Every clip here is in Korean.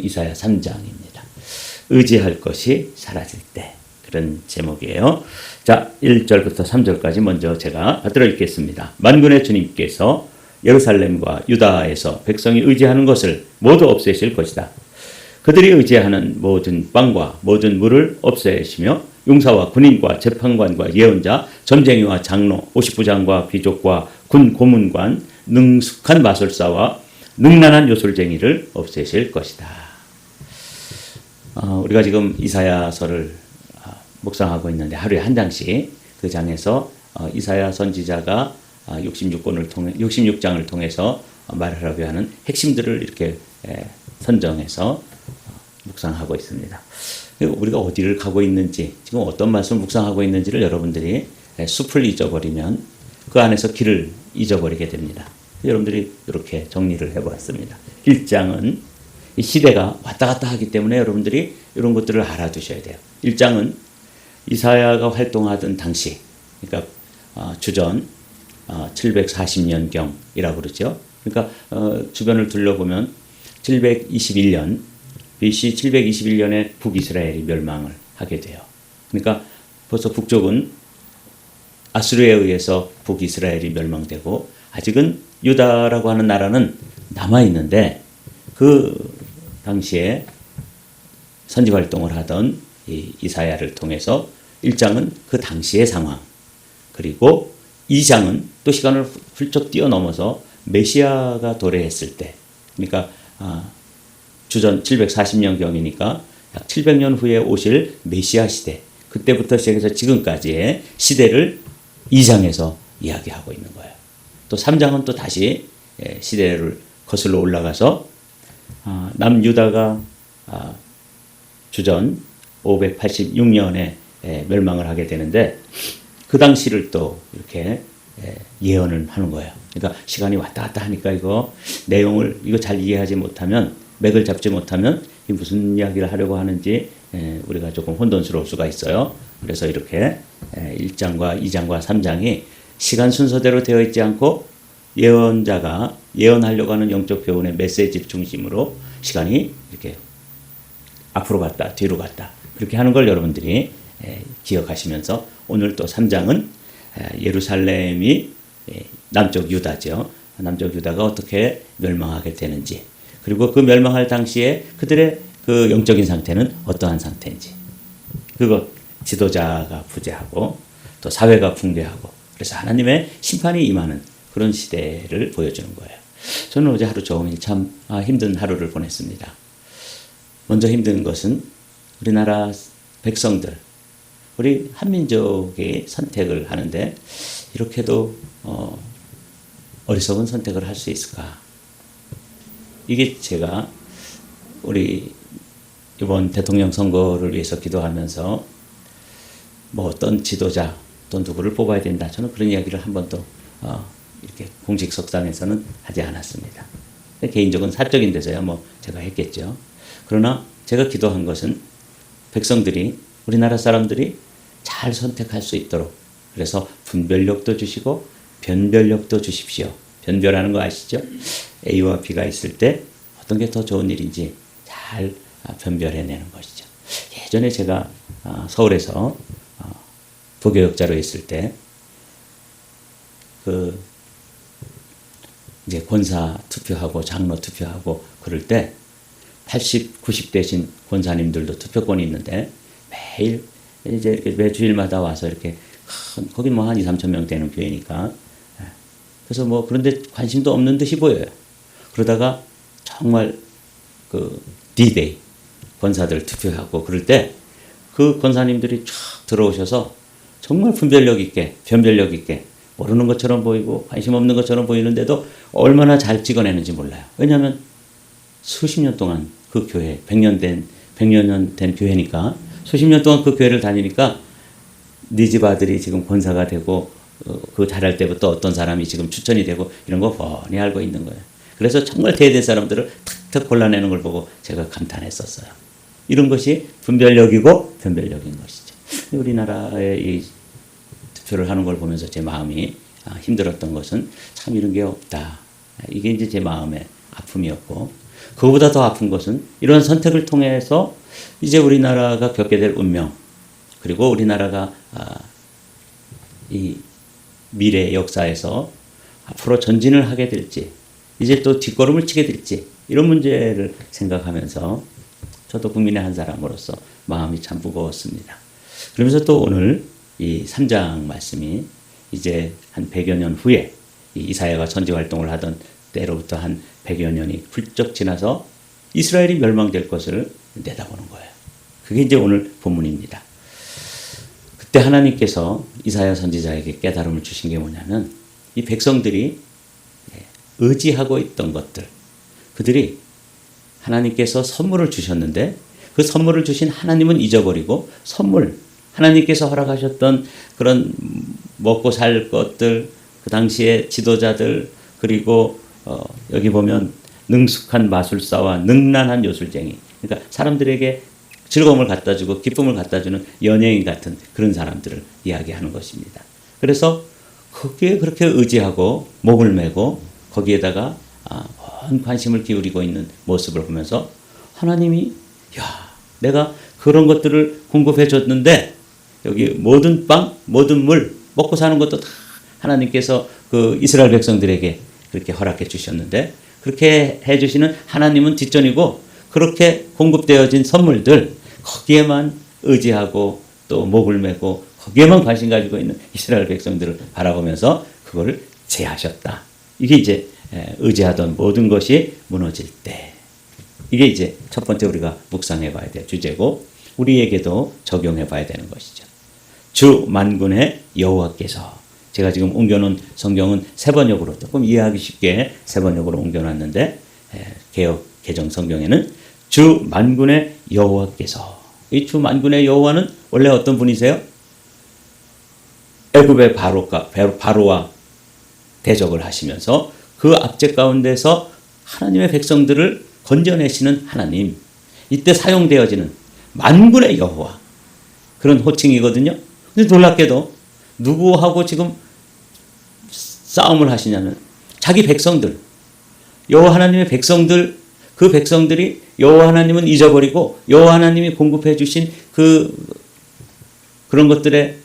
이사야 3장입니다. 의지할 것이 사라질 때, 그런 제목이에요. 자, 1절부터 3절까지 먼저 제가 받들어 읽겠습니다. 만군의 주님께서 예루살렘과 유다에서 백성이 의지하는 것을 모두 없애실 것이다. 그들이 의지하는 모든 빵과 모든 물을 없애시며 용사와 군인과 재판관과 예언자, 점쟁이와 장로, 50부장과 귀족과 군 고문관, 능숙한 마술사와 능란한 요술쟁이를 없애실 것이다. 우리가 지금 이사야서를 묵상하고 있는데 하루에 한 장씩 그 장에서 이사야 선지자가 66장을 통해서 말하려고 하는 핵심들을 이렇게 선정해서 묵상하고 있습니다. 우리가 어디를 가고 있는지, 지금 어떤 말씀을 묵상하고 있는지를 여러분들이 숲을 잊어버리면 그 안에서 길을 잊어버리게 됩니다. 여러분들이 이렇게 정리를 해보았습니다. 1장은 이 시대가 왔다 갔다 하기 때문에 여러분들이 이런 것들을 알아두셔야 돼요. 1장은 이사야가 활동하던 당시, 그러니까 주전 740년경이라고 그러죠. 그러니까 주변을 둘러보면 721년 BC 721년에 북이스라엘이 멸망을 하게 돼요. 그러니까 벌써 북쪽은 아수르에 의해서 북이스라엘이 멸망되고 아직은 유다라고 하는 나라는 남아있는데, 그 당시에 선지 활동을 하던 이사야를 통해서 1장은 그 당시의 상황, 그리고 2장은 또 시간을 훌쩍 뛰어넘어서 메시아가 도래했을 때, 그러니까 주전 740년경이니까 약 700년 후에 오실 메시아 시대, 그때부터 시작해서 지금까지의 시대를 2장에서 이야기하고 있는 거예요. 또 3장은 또 다시 시대를 거슬러 올라가서 남유다가 주전 586년에 멸망을 하게 되는데, 그 당시를 또 이렇게 예언을 하는 거예요. 그러니까 시간이 왔다 갔다 하니까 이거 내용을 이거 잘 이해하지 못하면, 맥을 잡지 못하면 무슨 이야기를 하려고 하는지 우리가 조금 혼돈스러울 수가 있어요. 그래서 이렇게 1장과 2장과 3장이 시간 순서대로 되어 있지 않고 예언자가 예언하려고 하는 영적 교훈의 메시지 중심으로 시간이 이렇게 앞으로 갔다 뒤로 갔다 그렇게 하는 걸 여러분들이 기억하시면서, 오늘 또 3장은 예루살렘이 남쪽 유다죠. 남쪽 유다가 어떻게 멸망하게 되는지, 그리고 그 멸망할 당시에 그들의 그 영적인 상태는 어떠한 상태인지, 그것 지도자가 부재하고 또 사회가 붕괴하고, 그래서 하나님의 심판이 임하는 그런 시대를 보여주는 거예요. 저는 어제 하루 종일 참 힘든 하루를 보냈습니다. 먼저 힘든 것은 우리나라 백성들, 우리 한민족이 선택을 하는데 이렇게도 어리석은 선택을 할 수 있을까? 이게 제가 우리 이번 대통령 선거를 위해서 기도하면서 뭐 어떤 지도자 또 누구를 뽑아야 된다, 저는 그런 이야기를 한 번도 이렇게 공식 석상에서는 하지 않았습니다. 개인적인 사적인 데서야 뭐 제가 했겠죠. 그러나 제가 기도한 것은 백성들이, 우리나라 사람들이 잘 선택할 수 있도록, 그래서 분별력도 주시고 변별력도 주십시오. 변별하는 거 아시죠? A와 B가 있을 때 어떤 게 더 좋은 일인지 잘 변별해내는 것이죠. 예전에 제가 서울에서 부교역자로 있을 때 이제 권사 투표하고 장로 투표하고 그럴 때 80, 90 되신 권사님들도 투표권이 있는데 매일 이제 매 주일마다 와서 이렇게 거긴 뭐 한 2, 3천 명 되는 교회니까, 그래서 뭐 그런데 관심도 없는 듯이 보여요. 그러다가 정말 그 D-Day 권사들 투표하고 그럴 때 그 권사님들이 쫙 들어오셔서 정말 분별력 있게, 변별력 있게, 모르는 것처럼 보이고 관심 없는 것처럼 보이는데도 얼마나 잘 찍어내는지 몰라요. 왜냐하면 수십 년 동안 그 교회, 100년 된 교회니까, 수십 년 동안 그 교회를 다니니까 네 집 아들이 지금 권사가 되고 그 잘할 때부터 어떤 사람이 지금 추천이 되고 이런 거 뻔히 알고 있는 거예요. 그래서 정말 대된 사람들을 탁탁 골라내는 걸 보고 제가 감탄했었어요. 이런 것이 분별력이고 변별력인 것이죠. 우리나라의 이 투표를 하는 걸 보면서 제 마음이 힘들었던 것은 참 이런 게 없다. 이게 이제 제 마음의 아픔이었고, 그거보다 더 아픈 것은 이런 선택을 통해서 이제 우리나라가 겪게 될 운명, 그리고 우리나라가 이 미래 역사에서 앞으로 전진을 하게 될지, 이제 또 뒷걸음을 치게 될지, 이런 문제를 생각하면서 저도 국민의 한 사람으로서 마음이 참 무거웠습니다. 그러면서 또 오늘 이 3장 말씀이 이제 한 100여 년 후에 이사야가 선지 활동을 하던 때로부터 한 100여 년이 훌쩍 지나서 이스라엘이 멸망될 것을 내다보는 거예요. 그게 이제 오늘 본문입니다. 그때 하나님께서 이사야 선지자에게 깨달음을 주신 게 뭐냐면, 이 백성들이 의지하고 있던 것들, 그들이 하나님께서 선물을 주셨는데 그 선물을 주신 하나님은 잊어버리고, 선물, 하나님께서 허락하셨던 그런 먹고 살 것들, 그 당시에 지도자들, 그리고 여기 보면 능숙한 마술사와 능란한 요술쟁이, 그러니까 사람들에게 즐거움을 갖다주고 기쁨을 갖다주는 연예인 같은 그런 사람들을 이야기하는 것입니다. 그래서 거기에 그렇게 의지하고 목을 메고 거기에다가 온 관심을 기울이고 있는 모습을 보면서 하나님이, 야, 내가 그런 것들을 공급해 줬는데 여기 모든 빵, 모든 물, 먹고 사는 것도 다 하나님께서 그 이스라엘 백성들에게 그렇게 허락해 주셨는데, 그렇게 해 주시는 하나님은 뒷전이고, 그렇게 공급되어진 선물들, 거기에만 의지하고 또 목을 메고 거기에만 관심 가지고 있는 이스라엘 백성들을 바라보면서 그거를 제하셨다. 이게 이제 의지하던 모든 것이 무너질 때, 이게 이제 첫 번째 우리가 묵상해 봐야 될 주제고, 우리에게도 적용해 봐야 되는 것이죠. 주 만군의 여호와께서, 제가 지금 옮겨놓은 성경은 세번역으로 조금 이해하기 쉽게 세번역으로 옮겨놨는데, 개역 개정 성경에는 주 만군의 여호와께서, 이 주 만군의 여호와는 원래 어떤 분이세요? 애굽의 바로와 대적을 하시면서 그 압제 가운데서 하나님의 백성들을 건져내시는 하나님, 이때 사용되어지는 만군의 여호와, 그런 호칭이거든요. 근데 놀랍게도 누구하고 지금 싸움을 하시냐면 자기 백성들, 여호와 하나님의 백성들, 그 백성들이 여호와 하나님은 잊어버리고 여호와 하나님이 공급해 주신 그런 것들에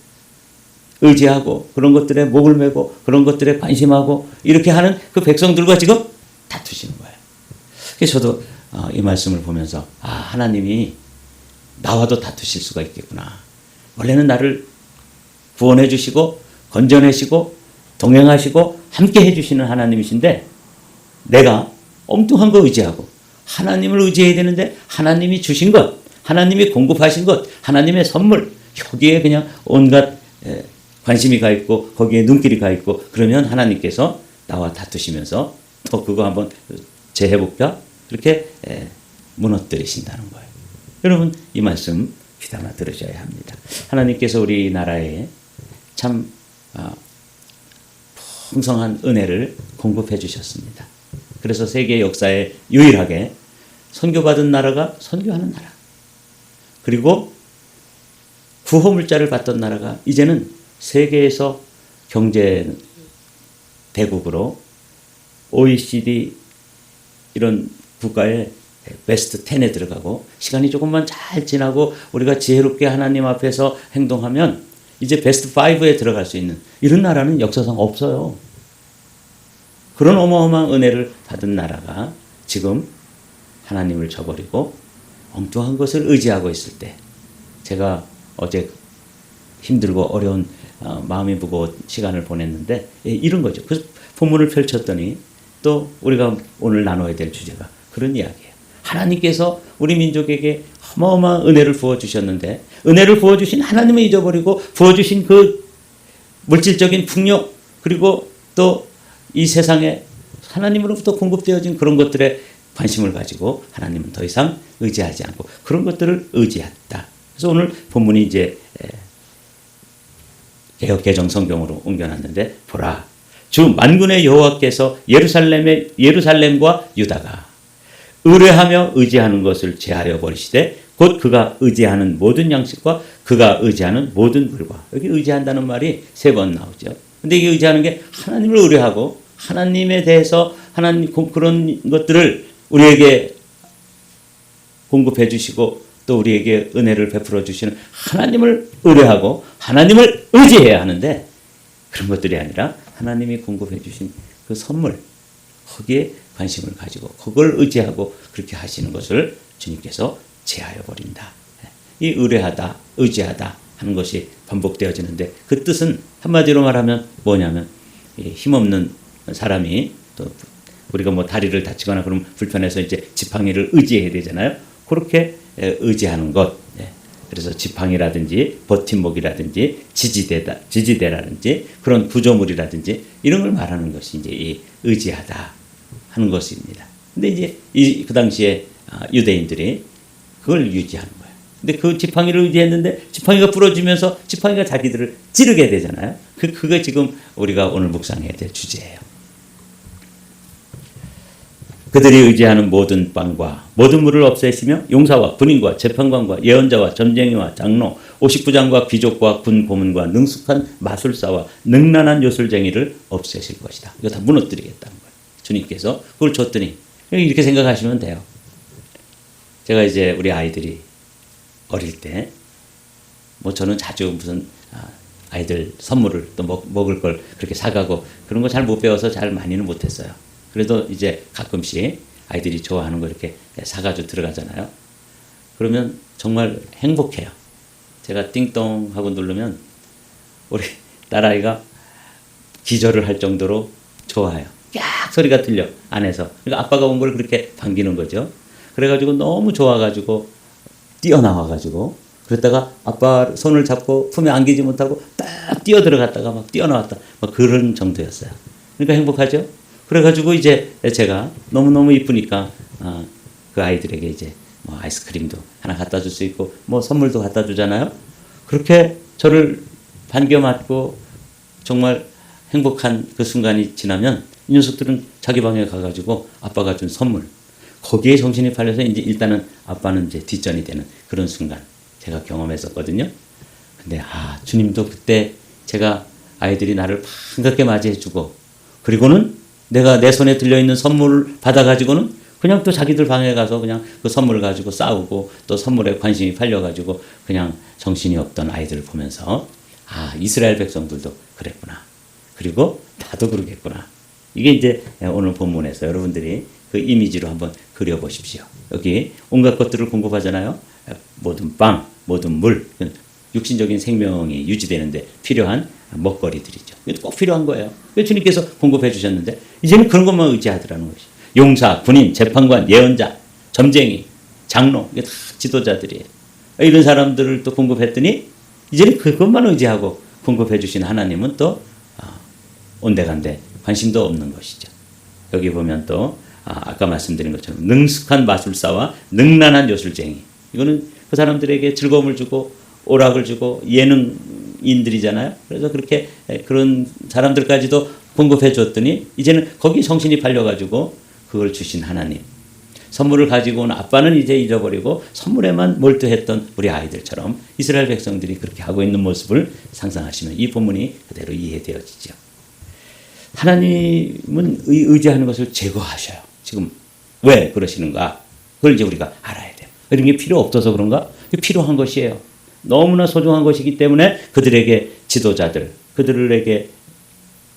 의지하고, 그런 것들에 목을 메고, 그런 것들에 관심하고, 이렇게 하는 그 백성들과 지금 다투시는 거예요. 그래서 저도 이 말씀을 보면서 하나님이 나와도 다투실 수가 있겠구나. 원래는 나를 구원해 주시고 건져내시고 동행하시고 함께 해 주시는 하나님이신데, 내가 엉뚱한 거 의지하고 하나님을 의지해야 되는데, 하나님이 주신 것, 하나님이 공급하신 것, 하나님의 선물, 여기에 그냥 온갖 관심이 가 있고 거기에 눈길이 가 있고, 그러면 하나님께서 나와 다투시면서 또 그거 한번 재해볼까? 그렇게 무너뜨리신다는 거예요. 여러분, 이 말씀 귀담아 들으셔야 합니다. 하나님께서 우리나라에 참 풍성한 은혜를 공급해 주셨습니다. 그래서 세계 역사에 유일하게 선교받은 나라가 선교하는 나라, 그리고 구호물자를 받던 나라가 이제는 세계에서 경제 대국으로 OECD 이런 국가의 베스트 10에 들어가고, 시간이 조금만 잘 지나고 우리가 지혜롭게 하나님 앞에서 행동하면 이제 베스트 5에 들어갈 수 있는 이런 나라는 역사상 없어요. 그런 어마어마한 은혜를 받은 나라가 지금 하나님을 저버리고 엉뚱한 것을 의지하고 있을 때, 제가 어제 힘들고 어려운 마음이 무거운 시간을 보냈는데 이런 거죠. 그래서 본문을 펼쳤더니 또 우리가 오늘 나눠야 될 주제가 그런 이야기예요. 하나님께서 우리 민족에게 어마어마한 은혜를 부어주셨는데, 은혜를 부어주신 하나님을 잊어버리고 부어주신 그 물질적인 풍요, 그리고 또 이 세상에 하나님으로부터 공급되어진 그런 것들에 관심을 가지고 하나님은 더 이상 의지하지 않고 그런 것들을 의지했다. 그래서 오늘 본문이 이제 개역 개정 성경으로 옮겨놨는데, 보라, 주 만군의 여호와께서 예루살렘과 유다가 의뢰하며 의지하는 것을 제하려 버리시되, 곧 그가 의지하는 모든 양식과 그가 의지하는 모든 물과, 여기 의지한다는 말이 3번 나오죠. 근데 이게 의지하는 게 하나님을 의뢰하고 하나님에 대해서 하나님 그런 것들을 우리에게 공급해 주시고 또 우리에게 은혜를 베풀어 주시는 하나님을 의뢰하고 하나님을 의지해야 하는데, 그런 것들이 아니라 하나님이 공급해 주신 그 선물, 거기에 관심을 가지고 그걸 의지하고 그렇게 하시는 것을 주님께서 제하여 버린다. 이 의뢰하다, 의지하다 하는 것이 반복되어지는데, 그 뜻은 한마디로 말하면 뭐냐면, 힘없는 사람이 또 우리가 뭐 다리를 다치거나 그러면 불편해서 이제 지팡이를 의지해야 되잖아요. 그렇게 의지하는 것. 그래서 지팡이라든지 버팀목이라든지 지지대라든지 그런 구조물이라든지 이런 걸 말하는 것이 이제 이 의지하다 하는 것입니다. 근데 이제 그 당시에 유대인들이 그걸 유지하는 거예요. 근데 그 지팡이를 의지했는데 지팡이가 부러지면서 지팡이가 자기들을 찌르게 되잖아요. 그게 지금 우리가 오늘 묵상해야 될 주제예요. 그들이 의지하는 모든 빵과 모든 물을 없애시며 용사와 군인과 재판관과 예언자와 점쟁이와 장로, 59장과 귀족과 군 고문과 능숙한 마술사와 능란한 요술쟁이를 없애실 것이다. 이거 다 무너뜨리겠다는 거예요. 주님께서 그걸 줬더니, 이렇게 생각하시면 돼요. 제가 이제 우리 아이들이 어릴 때 뭐 저는 자주 무슨 아이들 선물을 또 먹을 걸 그렇게 사가고 그런 거 잘 못 배워서 잘 많이는 못했어요. 그래도 이제 가끔씩 아이들이 좋아하는 거 이렇게 사가지고 들어가잖아요. 그러면 정말 행복해요. 제가 띵동 하고 누르면 우리 딸아이가 기절을 할 정도로 좋아해요. 깍 소리가 들려, 안에서. 그러니까 아빠가 온 걸 그렇게 반기는 거죠. 그래가지고 너무 좋아가지고 뛰어나와가지고, 그랬다가 아빠 손을 잡고 품에 안기지 못하고 딱 뛰어 들어갔다가 막 뛰어나왔다. 막 그런 정도였어요. 그러니까 행복하죠? 그래가지고 이제 제가 너무너무 이쁘니까 그 아이들에게 이제 뭐 아이스크림도 하나 갖다 줄 수 있고 뭐 선물도 갖다 주잖아요. 그렇게 저를 반겨맞고 정말 행복한 그 순간이 지나면 이 녀석들은 자기 방에 가가지고 아빠가 준 선물, 거기에 정신이 팔려서 이제 일단은 아빠는 이제 뒷전이 되는 그런 순간 제가 경험했었거든요. 근데 주님도 그때 제가 아이들이 나를 반갑게 맞이해주고, 그리고는 내가 내 손에 들려있는 선물을 받아가지고는 그냥 또 자기들 방에 가서 그냥 그 선물을 가지고 싸우고, 또 선물에 관심이 팔려가지고 그냥 정신이 없던 아이들을 보면서 이스라엘 백성들도 그랬구나. 그리고 나도 그러겠구나. 이게 이제 오늘 본문에서 여러분들이 그 이미지로 한번 그려보십시오. 여기 온갖 것들을 공급하잖아요. 모든 빵, 모든 물, 육신적인 생명이 유지되는데 필요한 먹거리들이죠. 꼭 필요한 거예요. 주님께서 공급해 주셨는데 이제는 그런 것만 의지하더라는 것이. 용사, 군인, 재판관, 예언자, 점쟁이, 장로, 이게 다 지도자들이에요. 이런 사람들을 또 공급했더니 이제는 그것만 의지하고 공급해 주신 하나님은 또 온데간데 관심도 없는 것이죠. 여기 보면 또 아까 말씀드린 것처럼 능숙한 마술사와 능란한 요술쟁이, 이거는 그 사람들에게 즐거움을 주고 오락을 주고 예능인들이잖아요. 그래서 그렇게 그런 사람들까지도 공급해 줬더니 이제는 거기 정신이 팔려가지고 그걸 주신 하나님, 선물을 가지고 온 아빠는 이제 잊어버리고 선물에만 몰두했던 우리 아이들처럼 이스라엘 백성들이 그렇게 하고 있는 모습을 상상하시면 이 본문이 그대로 이해되어지죠. 하나님은 의지하는 것을 제거하셔요. 지금 왜 그러시는가? 그걸 이제 우리가 알아야 돼요. 이런 게 필요 없어서 그런가? 필요한 것이에요. 너무나 소중한 것이기 때문에 그들에게 지도자들, 그들에게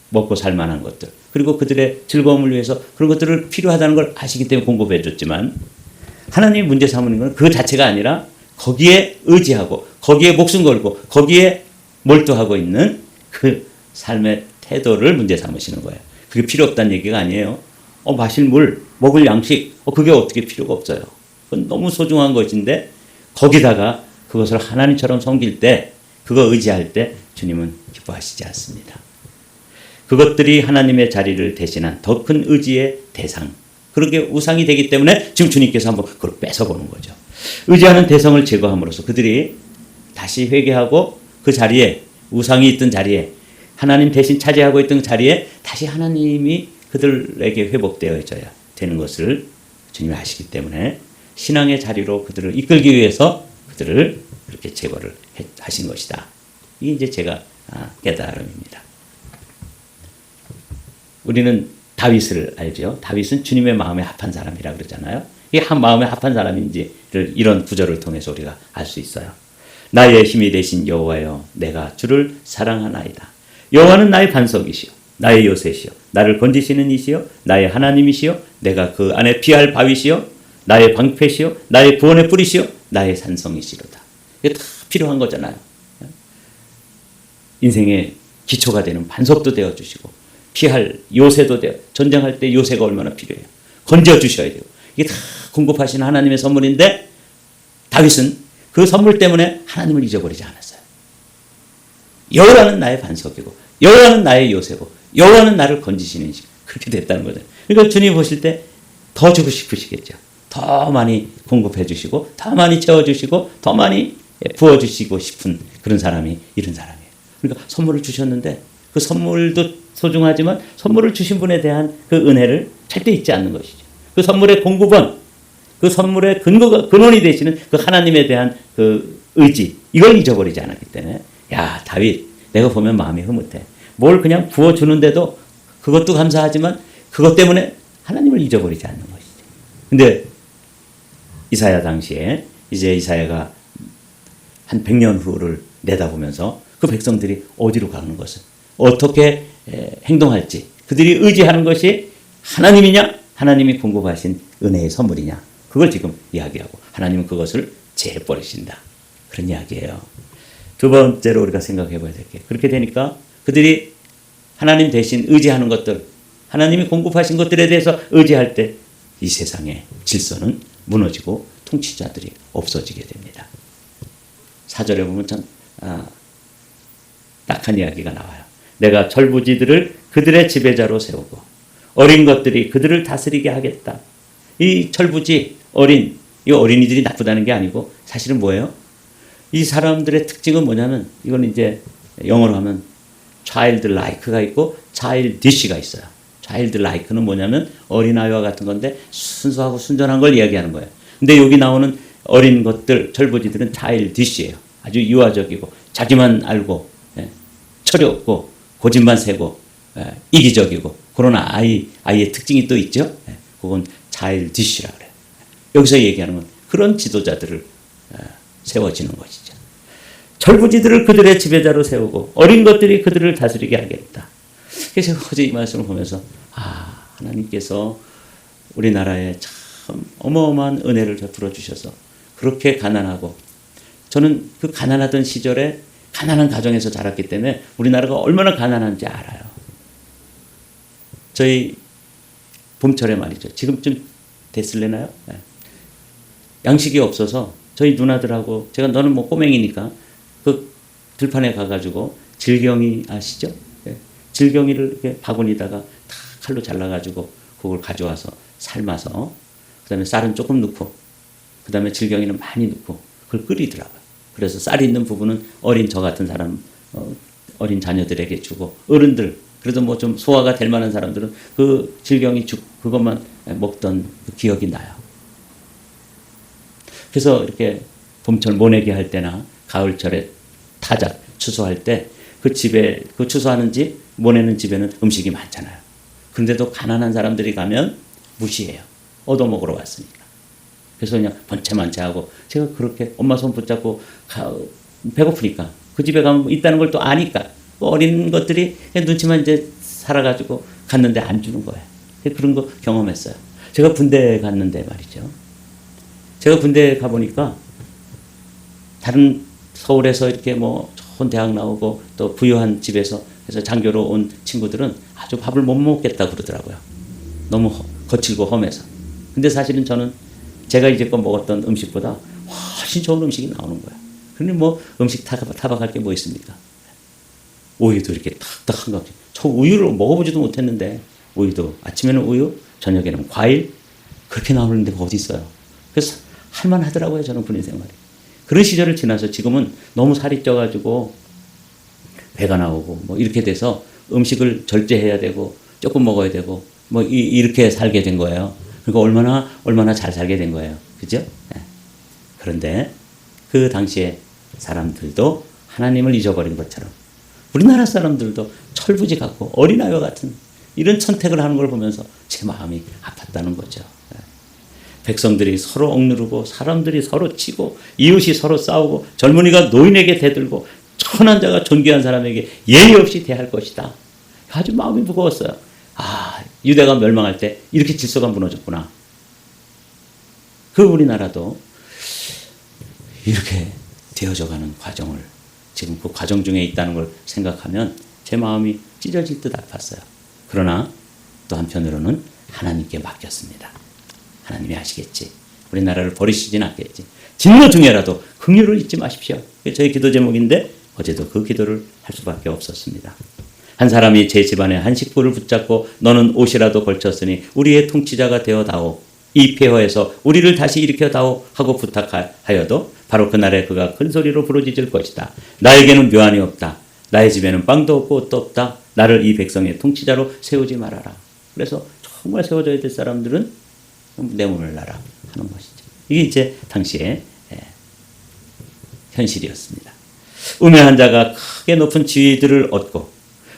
먹고 살 만한 것들, 그리고 그들의 즐거움을 위해서 그런 것들을 필요하다는 걸 아시기 때문에 공급해 줬지만, 하나님이 문제 삼는 건 그 자체가 아니라 거기에 의지하고 거기에 목숨 걸고 거기에 몰두하고 있는 그 삶의 태도를 문제 삼으시는 거예요. 그게 필요 없다는 얘기가 아니에요. 마실 물, 먹을 양식, 그게 어떻게 필요가 없어요. 그건 너무 소중한 것인데 거기다가 그것을 하나님처럼 섬길 때, 그거 의지할 때 주님은 기뻐하시지 않습니다. 그것들이 하나님의 자리를 대신한 더 큰 의지의 대상, 그렇게 우상이 되기 때문에 지금 주님께서 한번 그걸 뺏어보는 거죠. 의지하는 대상을 제거함으로써 그들이 다시 회개하고 그 자리에, 우상이 있던 자리에, 하나님 대신 차지하고 있던 자리에 다시 하나님이 그들에게 회복되어져야 되는 것을 주님이 아시기 때문에 신앙의 자리로 그들을 이끌기 위해서 그들을 그렇게 제거를 하신 것이다. 이게 이제 제가 깨달음입니다. 우리는 다윗을 알죠. 다윗은 주님의 마음에 합한 사람이라 그러잖아요. 이게 한 마음에 합한 사람인지를 이런 구절을 통해서 우리가 알 수 있어요. 나의 힘이 되신 여호와여, 내가 주를 사랑하나이다. 여호와는 나의 반석이시요 나의 요새시요 나를 건지시는 이시요 나의 하나님이시요 내가 그 안에 피할 바위시요 나의 방패시요 나의 구원의 뿌리시요 나의 산성이시로다. 이게 다 필요한 거잖아요. 인생의 기초가 되는 반석도 되어주시고 피할 요새도 되어, 전쟁할 때 요새가 얼마나 필요해요. 건져주셔야 돼요. 이게 다 공급하신 하나님의 선물인데 다윗은 그 선물 때문에 하나님을 잊어버리지 않았어요. 여호와는 나의 반석이고 여호와는 나의 요새고 여호와는 나를 건지시는 신, 그렇게 됐다는 거죠. 그러니까 주님 보실 때 더 주고 싶으시겠죠. 더 많이 공급해 주시고 더 많이 채워주시고 더 많이 부어주시고 싶은 그런 사람이 이런 사람이에요. 그러니까 선물을 주셨는데 그 선물도 소중하지만 선물을 주신 분에 대한 그 은혜를 절대 잊지 않는 것이죠. 그 선물의 공급원, 그 선물의 근거가 근원이 되시는 그 하나님에 대한 그 의지, 이걸 잊어버리지 않았기 때문에 야, 다윗, 내가 보면 마음이 흐뭇해. 뭘 그냥 부어주는데도 그것도 감사하지만 그것 때문에 하나님을 잊어버리지 않는 것이죠. 근데 이사야 당시에 이제 이사야가 한 100년 후를 내다보면서 그 백성들이 어디로 가는 것을 어떻게 행동할지 그들이 의지하는 것이 하나님이냐 하나님이 공급하신 은혜의 선물이냐 그걸 지금 이야기하고 하나님은 그것을 재버리신다. 그런 이야기예요. 두 번째로 우리가 생각해 봐야 될 게 그렇게 되니까 그들이 하나님 대신 의지하는 것들 하나님이 공급하신 것들에 대해서 의지할 때 이 세상의 질서는 무너지고 통치자들이 없어지게 됩니다. 4절에 보면 참 딱한 이야기가 나와요. 내가 철부지들을 그들의 지배자로 세우고 어린 것들이 그들을 다스리게 하겠다. 이 철부지 이 어린이들이 나쁘다는 게 아니고 사실은 뭐예요? 이 사람들의 특징은 뭐냐면 이건 이제 영어로 하면 child like가 있고 child dish가 있어요. child like는 뭐냐면 어린아이와 같은 건데 순수하고 순전한 걸 이야기하는 거예요. 근데 여기 나오는 어린 것들 철부지들은 child dish예요. 아주 유아적이고 자기만 알고 철이 없고 고집만 세고 이기적이고 그러나 아이의 특징이 또 있죠. 그건 child dish라 그래요. 여기서 얘기하는 건 그런 지도자들을 세워지는 것이죠. 철부지들을 그들의 지배자로 세우고 어린 것들이 그들을 다스리게 하겠다. 그래서 제가 어제 이 말씀을 보면서 하나님께서 우리나라에 참 어마어마한 은혜를 베풀어 주셔서 그렇게 가난하고 저는 그 가난하던 시절에 가난한 가정에서 자랐기 때문에 우리나라가 얼마나 가난한지 알아요. 저희 봄철에 말이죠. 지금쯤 됐을래나요? 네. 양식이 없어서 저희 누나들하고 제가 너는 뭐 꼬맹이니까 그 들판에 가가지고 질경이 아시죠? 네. 질경이를 이렇게 바구니다가 다 칼로 잘라가지고 그걸 가져와서 삶아서 그다음에 쌀은 조금 넣고 그다음에 질경이는 많이 넣고 그걸 끓이더라고요. 그래서 쌀이 있는 부분은 어린 저 같은 사람 어린 자녀들에게 주고 어른들 그래도 뭐 좀 소화가 될 만한 사람들은 그 질경이 죽 그것만 먹던 그 기억이 나요. 그래서 이렇게 봄철 모내기 할 때나 가을철에 타작 추수할 때 그 집에 그 추수하는 집 모내는 집에는 음식이 많잖아요. 그런데도 가난한 사람들이 가면 무시해요. 얻어먹으러 왔으니까. 그래서 그냥 번체만체하고 제가 그렇게 엄마 손 붙잡고 배고프니까 그 집에 가면 있다는 걸 또 아니까 어린 것들이 눈치만 이제 살아가지고 갔는데 안 주는 거예요. 그런 거 경험했어요. 제가 군대에 갔는데 말이죠. 제가 군대에 가보니까 다른 서울에서 이렇게 뭐 좋은 대학 나오고 또 부유한 집에서 해서 장교로 온 친구들은 아주 밥을 못 먹겠다 그러더라고요. 너무 거칠고 험해서. 근데 사실은 저는 제가 이제껏 먹었던 음식보다 훨씬 좋은 음식이 나오는 거예요. 그런데 뭐 음식 타박할 게 뭐 있습니까? 우유도 이렇게 탁탁한 거. 저 우유를 먹어보지도 못했는데 우유도 아침에는 우유, 저녁에는 과일 그렇게 나오는 데가 어디 있어요. 그래서 할만하더라고요. 저는 군인 생활이. 그런 시절을 지나서 지금은 너무 살이 쪄가지고 배가 나오고 뭐 이렇게 돼서 음식을 절제해야 되고 조금 먹어야 되고 뭐 이렇게 살게 된 거예요. 그러니까 얼마나 잘 살게 된 거예요. 그죠? 네. 그런데 그 당시에 사람들도 하나님을 잊어버린 것처럼 우리나라 사람들도 철부지 같고 어린아이와 같은 이런 선택을 하는 걸 보면서 제 마음이 아팠다는 거죠. 네. 백성들이 서로 억누르고 사람들이 서로 치고 이웃이 서로 싸우고 젊은이가 노인에게 대들고 천한 자가 존귀한 사람에게 예의 없이 대할 것이다. 아주 마음이 무거웠어요. 아, 유대가 멸망할 때 이렇게 질서가 무너졌구나. 그 우리나라도 이렇게 되어져가는 과정을 지금 그 과정 중에 있다는 걸 생각하면 제 마음이 찢어질 듯 아팠어요. 그러나 또 한편으로는 하나님께 맡겼습니다. 하나님이 하시겠지. 우리나라를 버리시진 않겠지. 진노 중에라도 긍휼을 잊지 마십시오. 그게 저희 기도 제목인데 어제도 그 기도를 할 수밖에 없었습니다. 한 사람이 제 집안의 한 식구를 붙잡고 너는 옷이라도 걸쳤으니 우리의 통치자가 되어다오. 이 폐허에서 우리를 다시 일으켜다오 하고 부탁하여도 바로 그날에 그가 큰 소리로 부르짖을 것이다. 나에게는 묘안이 없다. 나의 집에는 빵도 없고 옷도 없다. 나를 이 백성의 통치자로 세우지 말아라. 그래서 정말 세워져야 될 사람들은 내 문을 나라 하는 것이죠. 이게 이제 당시의 현실이었습니다. 우매한 자가 크게 높은 지위들을 얻고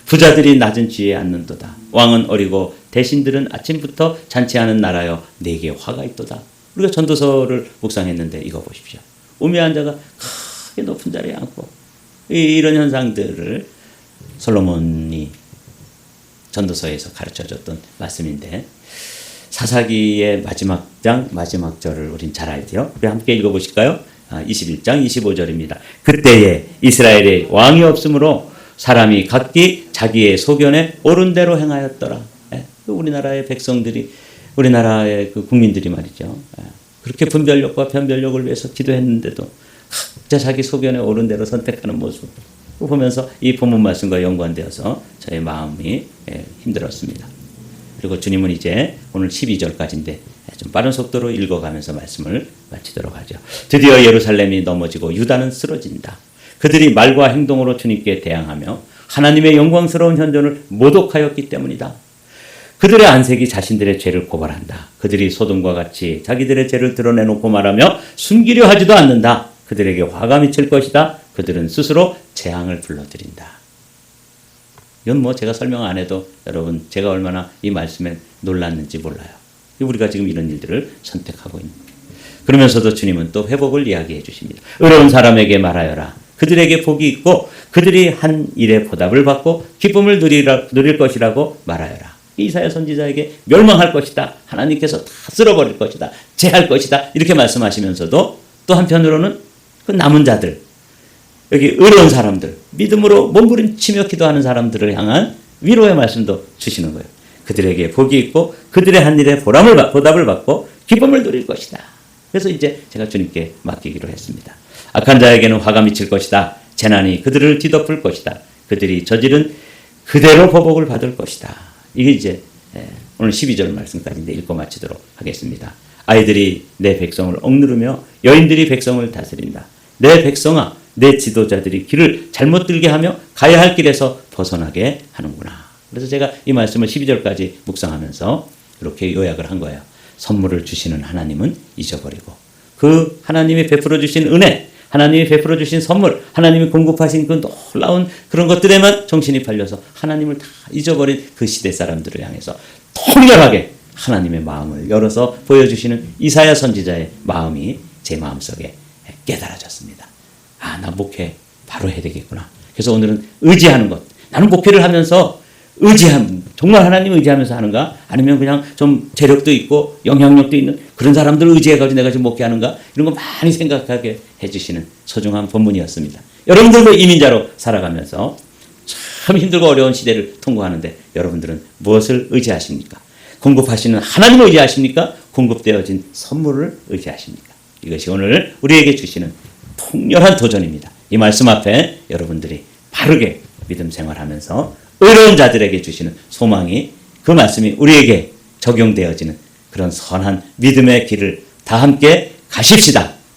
부자들이 낮은 지위에 앉는도다. 왕은 어리고 대신들은 아침부터 잔치하는 나라여 내게 화가 있도다. 우리가 전도서를 묵상했는데 이거 보십시오. 우매한 자가 크게 높은 자리에 앉고 이런 현상들을 솔로몬이 전도서에서 가르쳐줬던 말씀인데 사사기의 마지막 장 마지막 절을 우린 잘 알죠. 우리 함께 읽어보실까요? 21장 25절입니다. 그때에 이스라엘에 왕이 없으므로 사람이 각기 자기의 소견에 옳은 대로 행하였더라. 우리나라의 백성들이 우리나라의 그 국민들이 말이죠. 그렇게 분별력과 변별력을 위해서 기도했는데도 각자 자기 소견에 옳은 대로 선택하는 모습 보면서 이 본문 말씀과 연관되어서 저의 마음이 힘들었습니다. 그리고 주님은 이제 오늘 12절까지인데 좀 빠른 속도로 읽어가면서 말씀을 마치도록 하죠. 드디어 예루살렘이 넘어지고 유다는 쓰러진다. 그들이 말과 행동으로 주님께 대항하며 하나님의 영광스러운 현존을 모독하였기 때문이다. 그들의 안색이 자신들의 죄를 고발한다. 그들이 소돔과 같이 자기들의 죄를 드러내놓고 말하며 숨기려 하지도 않는다. 그들에게 화가 미칠 것이다. 그들은 스스로 재앙을 불러들인다. 이건 뭐 제가 설명 안 해도 여러분 제가 얼마나 이 말씀에 놀랐는지 몰라요. 우리가 지금 이런 일들을 선택하고 있는 거예요. 그러면서도 주님은 또 회복을 이야기해 주십니다. 의로운 사람에게 말하여라. 그들에게 복이 있고 그들이 한 일에 보답을 받고 기쁨을 누릴 것이라고 말하여라. 이사야 선지자에게 멸망할 것이다. 하나님께서 다 쓸어버릴 것이다. 제할 것이다. 이렇게 말씀하시면서도 또 한편으로는 그 남은 자들, 여기 의로운 사람들, 믿음으로 몸부림치며 기도하는 사람들을 향한 위로의 말씀도 주시는 거예요. 그들에게 복이 있고 그들의 한 일에 보답을 받고 기쁨을 누릴 것이다. 그래서 이제 제가 주님께 맡기기로 했습니다. 악한 자에게는 화가 미칠 것이다. 재난이 그들을 뒤덮을 것이다. 그들이 저지른 그대로 보복을 받을 것이다. 이게 이제 오늘 12절 말씀까지 읽고 마치도록 하겠습니다. 아이들이 내 백성을 억누르며 여인들이 백성을 다스린다. 내 백성아, 내 지도자들이 길을 잘못 들게 하며 가야 할 길에서 벗어나게 하는구나. 그래서 제가 이 말씀을 12절까지 묵상하면서 이렇게 요약을 한 거예요. 선물을 주시는 하나님은 잊어버리고 그 하나님이 베풀어 주신 은혜, 하나님이 베풀어 주신 선물, 하나님이 공급하신 그 놀라운 그런 것들에만 정신이 팔려서 하나님을 다 잊어버린 그 시대 사람들을 향해서 통렬하게 하나님의 마음을 열어서 보여주시는 이사야 선지자의 마음이 제 마음속에 깨달아졌습니다. 아, 나 목회 바로 해야 되겠구나. 그래서 오늘은 의지하는 것. 나는 목회를 하면서 정말 하나님 의지하면서 하는가? 아니면 그냥 좀 재력도 있고 영향력도 있는 그런 사람들을 의지해가지고 내가 지금 목회하는가? 이런 거 많이 생각하게 해주시는 소중한 본문이었습니다. 여러분들도 이민자로 살아가면서 참 힘들고 어려운 시대를 통과하는데 여러분들은 무엇을 의지하십니까? 공급하시는 하나님을 의지하십니까? 공급되어진 선물을 의지하십니까? 이것이 오늘 우리에게 주시는 통렬한 도전입니다. 이 말씀 앞에 여러분들이 바르게 믿음 생활하면서 의로운 자들에게 주시는 소망이 그 말씀이 우리에게 적용되어지는 그런 선한 믿음의 길을 다 함께 가십시다.